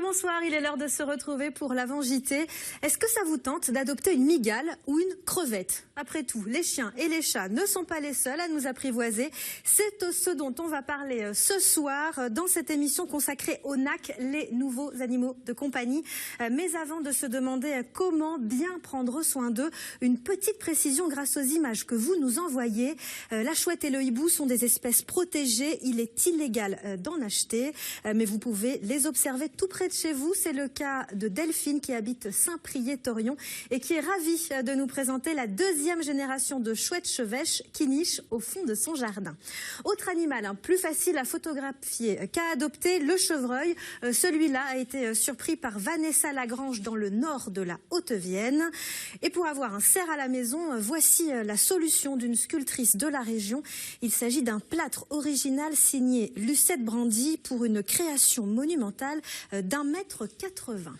bonsoir, il est l'heure de se retrouver pour l'Avant JT. Est-ce que ça vous tente d'adopter une mygale ou une crevette? Après tout, les chiens et les chats ne sont pas les seuls à nous apprivoiser. C'est ce dont on va parler ce soir dans cette émission consacrée aux NAC, les nouveaux animaux de compagnie. Mais avant de se demander comment bien prendre soin d'eux, une petite précision grâce aux images que vous nous envoyez. La chouette et le hibou sont des espèces protégées. Il est illégal d'en acheter, mais vous pouvez les observer tout près de chez vous. C'est le cas de Delphine qui habite Saint-Priest-Torrion et qui est ravie de nous présenter la deuxième génération de chouettes chevêches qui niche au fond de son jardin. Autre animal plus facile à photographier qu'à adopter, le chevreuil. Celui-là a été surpris par Vanessa Lagrange dans le nord de la Haute-Vienne. Et pour avoir un cerf à la maison, voici la solution d'une sculptrice de la région. Il s'agit d'un plâtre original signé Lucette Brandy pour une création monumentale d'1,80 m.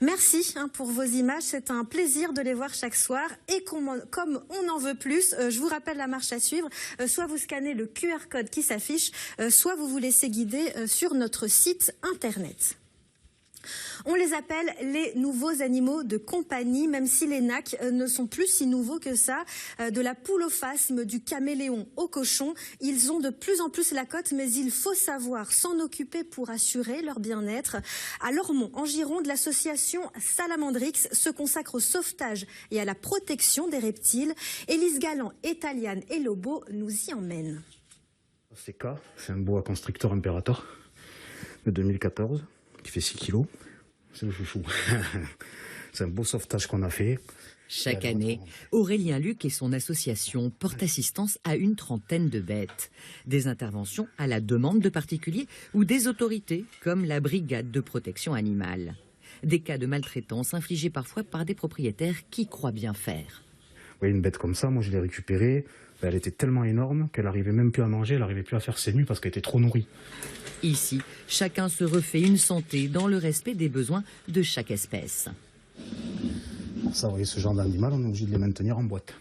Merci pour vos images, c'est un plaisir de les voir chaque soir et comme on en veut plus, je vous rappelle la marche à suivre, soit vous scannez le QR code qui s'affiche, soit vous vous laissez guider sur notre site internet. On les appelle les nouveaux animaux de compagnie, même si les NAC ne sont plus si nouveaux que ça. De la poule au phasme, du caméléon au cochon, ils ont de plus en plus la cote, mais il faut savoir s'en occuper pour assurer leur bien-être. À Lormont, en Gironde, l'association Salamandrix se consacre au sauvetage et à la protection des reptiles. Élise Galland, Etaliane et Lobo nous y emmènent. C'est K, c'est un boa constrictor imperator de 2014 qui fait 6 kilos. C'est le chouchou. C'est un beau sauvetage qu'on a fait. Chaque année, Aurélien Luc et son association portent assistance à une trentaine de bêtes. Des interventions à la demande de particuliers ou des autorités, comme la brigade de protection animale. Des cas de maltraitance infligés parfois par des propriétaires qui croient bien faire. Oui, une bête comme ça, moi je l'ai récupérée. Elle était tellement énorme qu'elle n'arrivait même plus à manger, elle n'arrivait plus à faire ses nuits parce qu'elle était trop nourrie. Ici, chacun se refait une santé dans le respect des besoins de chaque espèce. Ça, vous voyez, ce genre d'animal, on est obligé de les maintenir en boîte.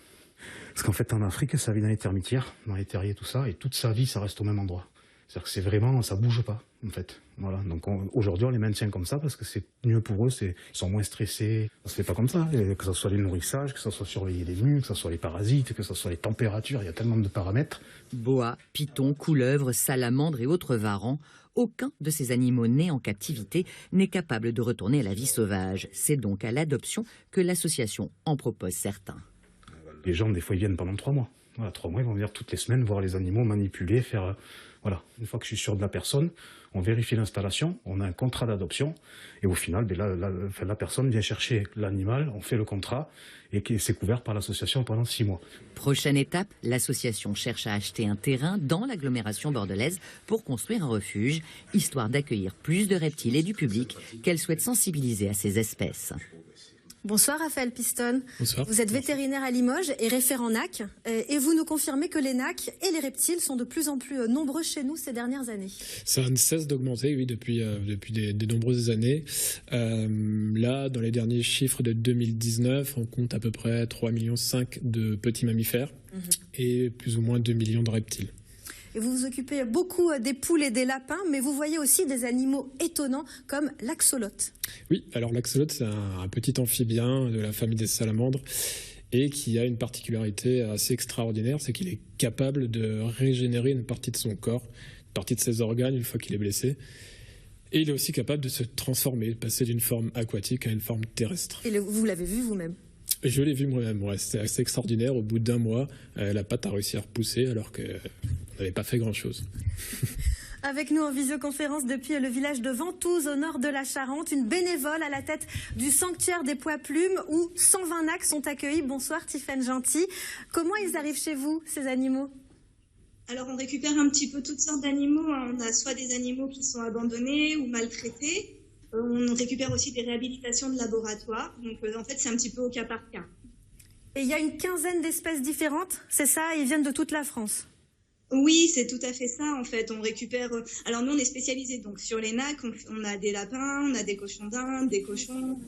Parce qu'en fait, en Afrique, ça vit dans les termitières, dans les terriers, tout ça, et toute sa vie, ça reste au même endroit. C'est-à-dire que c'est vraiment, ça bouge pas, en fait. Voilà. Donc aujourd'hui, on les maintient comme ça parce que c'est mieux pour eux, ils sont moins stressés. Ça se fait pas comme ça, que ce soit les nourrissages, que ce soit surveiller les venus, que ce soit les parasites, que ce soit les températures, il y a tellement de paramètres. Boas, pitons, couleuvres, salamandres et autres varans, aucun de ces animaux nés en captivité n'est capable de retourner à la vie sauvage. C'est donc à l'adoption que l'association en propose certains. Les gens, des fois, ils viennent pendant 3 mois. Voilà, 3 mois, ils vont venir toutes les semaines voir les animaux manipuler, faire... Voilà, une fois que je suis sûr de la personne, on vérifie l'installation, on a un contrat d'adoption, et au final, la personne vient chercher l'animal, on fait le contrat, et c'est couvert par l'association pendant 6 mois. Prochaine étape, l'association cherche à acheter un terrain dans l'agglomération bordelaise pour construire un refuge, histoire d'accueillir plus de reptiles et du public qu'elle souhaite sensibiliser à ces espèces. Bonsoir Raphaël Piston. Bonsoir. Vous êtes vétérinaire à Limoges et référent NAC. Et vous nous confirmez que les NAC et les reptiles sont de plus en plus nombreux chez nous ces dernières années. Ça ne cesse d'augmenter, oui, depuis de nombreuses années. Là, dans les derniers chiffres de 2019, on compte à peu près 3,5 millions de petits mammifères et plus ou moins 2 millions de reptiles. Et vous vous occupez beaucoup des poules et des lapins, mais vous voyez aussi des animaux étonnants comme l'axolote. Oui, alors l'axolote, c'est un petit amphibien de la famille des salamandres et qui a une particularité assez extraordinaire, c'est qu'il est capable de régénérer une partie de son corps, une partie de ses organes une fois qu'il est blessé. Et il est aussi capable de se transformer, de passer d'une forme aquatique à une forme terrestre. Et vous l'avez vu vous-même? Je l'ai vu moi-même, ouais. C'était assez extraordinaire. Au bout d'1 mois, la patte a réussi à repousser alors qu'on n'avait pas fait grand-chose. Avec nous en visioconférence depuis le village de Ventouses, au nord de la Charente, une bénévole à la tête du sanctuaire des Poix-Plumes où 120 NAC sont accueillis. Bonsoir Tiffaine Gentil. Comment ils arrivent chez vous, ces animaux ? Alors on récupère un petit peu toutes sortes d'animaux. On a soit des animaux qui sont abandonnés ou maltraités. On récupère aussi des réhabilitations de laboratoire. Donc en fait, c'est un petit peu au cas par cas. Et il y a une quinzaine d'espèces différentes, c'est ça? Ils viennent de toute la France? Oui, c'est tout à fait ça en fait. On récupère... Alors nous, on est spécialisés donc sur les NAC. On a des lapins, on a des cochons d'Inde, des cochons,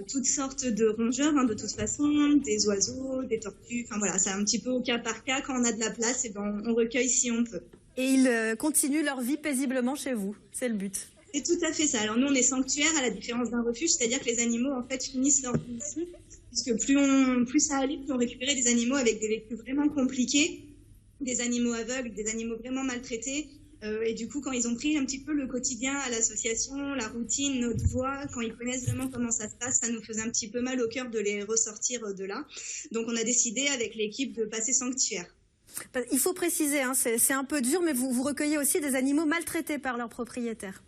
toutes sortes de rongeurs de toute façon, des oiseaux, des tortues. Enfin voilà, c'est un petit peu au cas par cas. Quand on a de la place, et ben, on recueille si on peut. Et ils continuent leur vie paisiblement chez vous, c'est le but? C'est tout à fait ça. Alors nous, on est sanctuaire à la différence d'un refuge, c'est-à-dire que les animaux, en fait, finissent leur vie ici. Parce que plus ça allait, plus on récupérait des animaux avec des vécus vraiment compliqués, des animaux aveugles, des animaux vraiment maltraités. Et du coup, quand ils ont pris un petit peu le quotidien à l'association, la routine, notre voix, quand ils connaissent vraiment comment ça se passe, ça nous faisait un petit peu mal au cœur de les ressortir de là. Donc on a décidé avec l'équipe de passer sanctuaire. Il faut préciser, hein, c'est un peu dur, mais vous recueillez aussi des animaux maltraités par leurs propriétaires.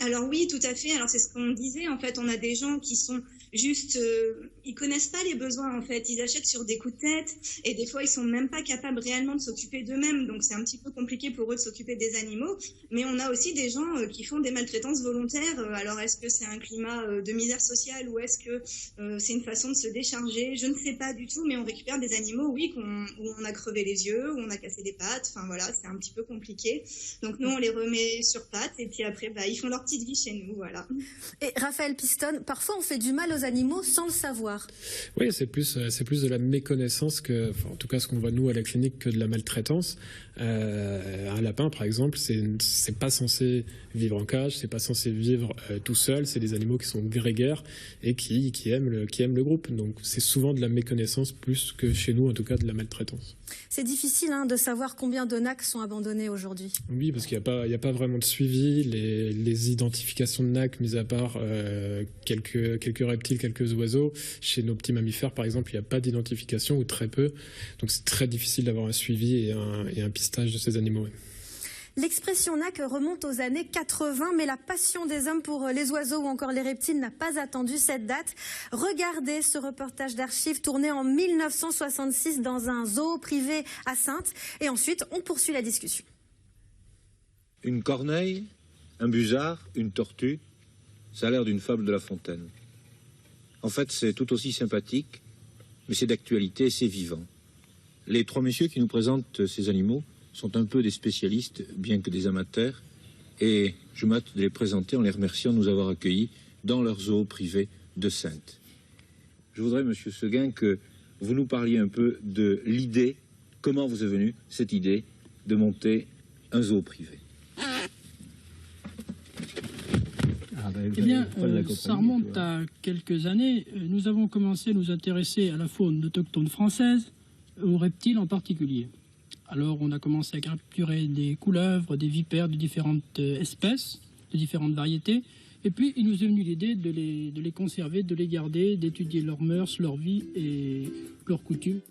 Alors oui, tout à fait. Alors c'est ce qu'on disait. En fait, on a des gens qui sont juste, ils connaissent pas les besoins. En fait, ils achètent sur des coups de tête et des fois ils sont même pas capables réellement de s'occuper d'eux-mêmes. Donc c'est un petit peu compliqué pour eux de s'occuper des animaux. Mais on a aussi des gens qui font des maltraitances volontaires. Alors est-ce que c'est un climat de misère sociale ou est-ce que c'est une façon de se décharger? Je ne sais pas du tout. Mais on récupère des animaux, oui, où on a crevé les yeux, où on a cassé des pattes. Enfin voilà, c'est un petit peu compliqué. Donc nous on les remet sur pattes et puis après ils font leur petite vie chez nous, voilà. Et Raphaël Piston, parfois on fait du mal aux animaux sans le savoir. Oui, c'est plus de la méconnaissance que, enfin, en tout cas ce qu'on voit nous à la clinique, que de la maltraitance. Un lapin, par exemple, c'est pas censé vivre en cage, c'est pas censé vivre tout seul. C'est des animaux qui sont grégaires et qui aiment le groupe. Donc c'est souvent de la méconnaissance plus que chez nous, en tout cas, de la maltraitance. C'est difficile de savoir combien de NAC sont abandonnés aujourd'hui. Oui, parce qu'il n'y a pas vraiment de suivi. Les identifications de NAC, mis à part quelques reptiles, quelques oiseaux, chez nos petits mammifères, par exemple, il n'y a pas d'identification ou très peu. Donc c'est très difficile d'avoir un suivi et un pistage de ces animaux. L'expression NAC remonte aux années 80, mais la passion des hommes pour les oiseaux ou encore les reptiles n'a pas attendu cette date. Regardez ce reportage d'archives tourné en 1966 dans un zoo privé à Saintes. Et ensuite, on poursuit la discussion. Une corneille, un busard, une tortue, ça a l'air d'une fable de La Fontaine. En fait, c'est tout aussi sympathique, mais c'est d'actualité et c'est vivant. Les trois messieurs qui nous présentent ces animaux sont un peu des spécialistes, bien que des amateurs, et je m'hâte de les présenter en les remerciant de nous avoir accueillis dans leur zoo privé de Saintes. Je voudrais, Monsieur Seguin, que vous nous parliez un peu de l'idée, comment vous est venue cette idée de monter un zoo privé. Eh bien, ça remonte à quelques années. Nous avons commencé à nous intéresser à la faune autochtone française, aux reptiles en particulier. Alors, on a commencé à capturer des couleuvres, des vipères de différentes espèces, de différentes variétés. Et puis, il nous est venu l'idée de les conserver, de les garder, d'étudier leurs mœurs, leur vie et leurs coutumes.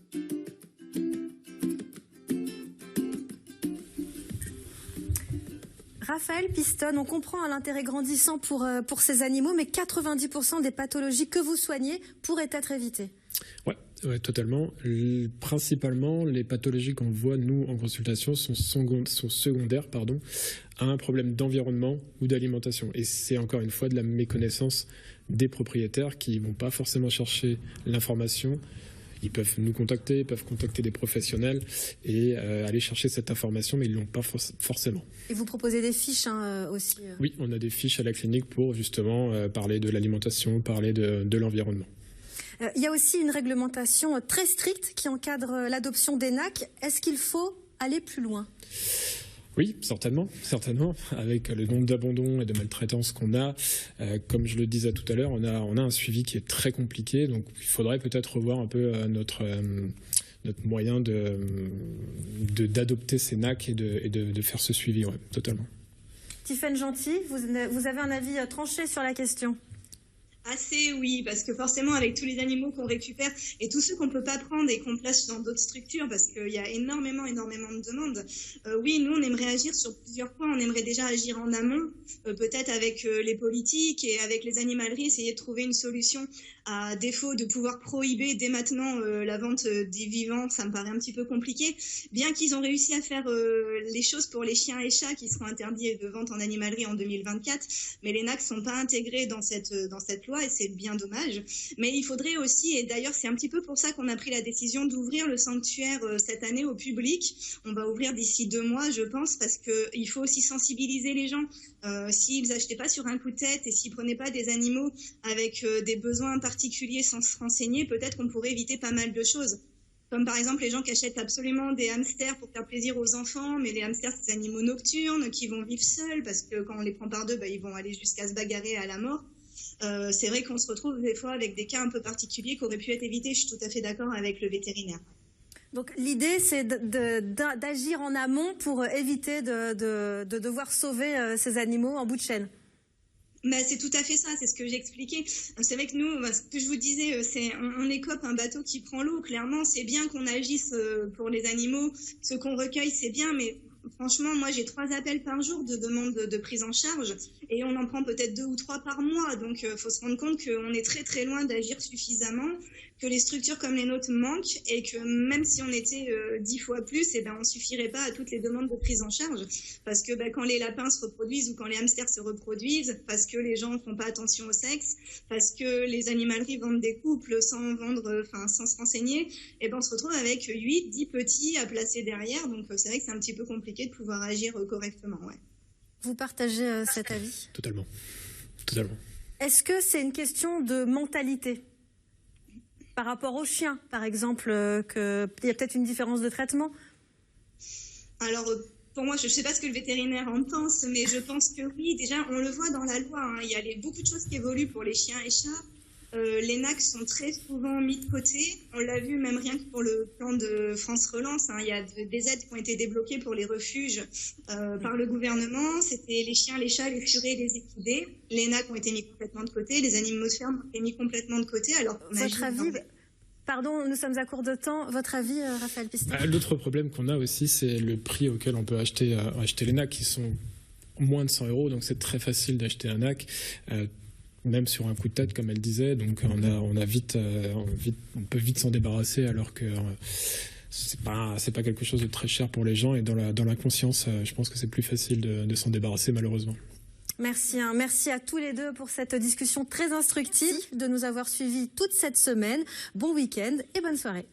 Raphaël Piston, on comprend l'intérêt grandissant pour ces animaux, mais 90% des pathologies que vous soignez pourraient être évitées. Ouais, totalement. Principalement, les pathologies qu'on voit, nous, en consultation, sont secondaires à un problème d'environnement ou d'alimentation. Et c'est encore une fois de la méconnaissance des propriétaires qui ne vont pas forcément chercher l'information. Ils peuvent nous contacter, ils peuvent contacter des professionnels et aller chercher cette information, mais ils ne l'ont pas forcément. Et vous proposez des fiches aussi Oui, on a des fiches à la clinique pour justement parler de l'alimentation, parler de l'environnement. Il y a aussi une réglementation très stricte qui encadre l'adoption des NAC. Est-ce qu'il faut aller plus loin ? Oui, certainement. Avec le nombre d'abandons et de maltraitances qu'on a, comme je le disais tout à l'heure, on a un suivi qui est très compliqué. Donc, il faudrait peut-être revoir un peu notre moyen d'adopter ces NAC et de faire ce suivi, ouais, totalement. Tiffaine Gentil, vous avez un avis tranché sur la question ? Assez, oui, parce que forcément, avec tous les animaux qu'on récupère et tous ceux qu'on ne peut pas prendre et qu'on place dans d'autres structures, parce qu'il y a énormément de demandes, oui, nous, on aimerait agir sur plusieurs points. On aimerait déjà agir en amont, peut-être avec les politiques et avec les animaleries, essayer de trouver une solution à défaut de pouvoir prohiber dès maintenant la vente des vivants. Ça me paraît un petit peu compliqué, bien qu'ils ont réussi à faire les choses pour les chiens et chats qui seront interdits de vente en animalerie en 2024, mais les NAC ne sont pas intégrés dans cette loi et c'est bien dommage. Mais il faudrait aussi, et d'ailleurs c'est un petit peu pour ça qu'on a pris la décision d'ouvrir le sanctuaire cette année au public. On va ouvrir d'ici 2 mois, je pense, parce qu'il faut aussi sensibiliser les gens. S'ils n'achetaient pas sur un coup de tête et s'ils ne prenaient pas des animaux avec des besoins particuliers sans se renseigner, peut-être qu'on pourrait éviter pas mal de choses. Comme par exemple les gens qui achètent absolument des hamsters pour faire plaisir aux enfants, mais les hamsters, c'est des animaux nocturnes qui vont vivre seuls parce que quand on les prend par deux, ils vont aller jusqu'à se bagarrer à la mort. C'est vrai qu'on se retrouve des fois avec des cas un peu particuliers qui auraient pu être évités. Je suis tout à fait d'accord avec le vétérinaire. Donc l'idée, c'est d'agir en amont pour éviter de devoir sauver ces animaux en bout de chaîne. C'est tout à fait ça, c'est ce que j'expliquais. C'est vrai que nous, ce que je vous disais, on écope un bateau qui prend l'eau. Clairement, c'est bien qu'on agisse pour les animaux. Ce qu'on recueille, c'est bien, mais franchement, moi, j'ai 3 appels par jour de demande de prise en charge et on en prend peut-être 2 ou 3 par mois. Donc, faut se rendre compte qu'on est très, très loin d'agir suffisamment, que les structures comme les nôtres manquent et que même si on était 10 fois plus, on suffirait pas à toutes les demandes de prise en charge. Parce que quand les lapins se reproduisent ou quand les hamsters se reproduisent, parce que les gens font pas attention au sexe, parce que les animaleries vendent des couples sans se renseigner, on se retrouve avec 8, 10 petits à placer derrière. Donc, c'est vrai que c'est un petit peu compliqué de pouvoir agir correctement. Ouais. Vous partagez cet avis ? Totalement. Est-ce que c'est une question de mentalité ? Par rapport aux chiens, par exemple, qu'il y a peut-être une différence de traitement ? Alors, pour moi, je ne sais pas ce que le vétérinaire en pense, mais je pense que oui. Déjà, on le voit dans la loi. Il y a beaucoup de choses qui évoluent pour les chiens et chats. Les NAC sont très souvent mis de côté. On l'a vu même rien que pour le plan de France Relance. Il y a des aides qui ont été débloquées pour les refuges par le gouvernement. C'était les chiens, les chats, les furets, les équidés. Les NAC ont été mis complètement de côté. Les animaux de ferme ont été mis complètement de côté. Alors, votre avis, pardon, nous sommes à court de temps. Votre avis, Raphaël Pistache ? L'autre problème qu'on a aussi, c'est le prix auquel on peut acheter les NAC, qui sont moins de 100 €. Donc, c'est très facile d'acheter un NAC. Même sur un coup de tête, comme elle disait, donc on peut vite s'en débarrasser, alors que c'est pas quelque chose de très cher pour les gens, et dans la conscience, je pense que c'est plus facile de s'en débarrasser, malheureusement. Merci à tous les deux pour cette discussion très instructive, de nous avoir suivis toute cette semaine. Bon week-end et bonne soirée.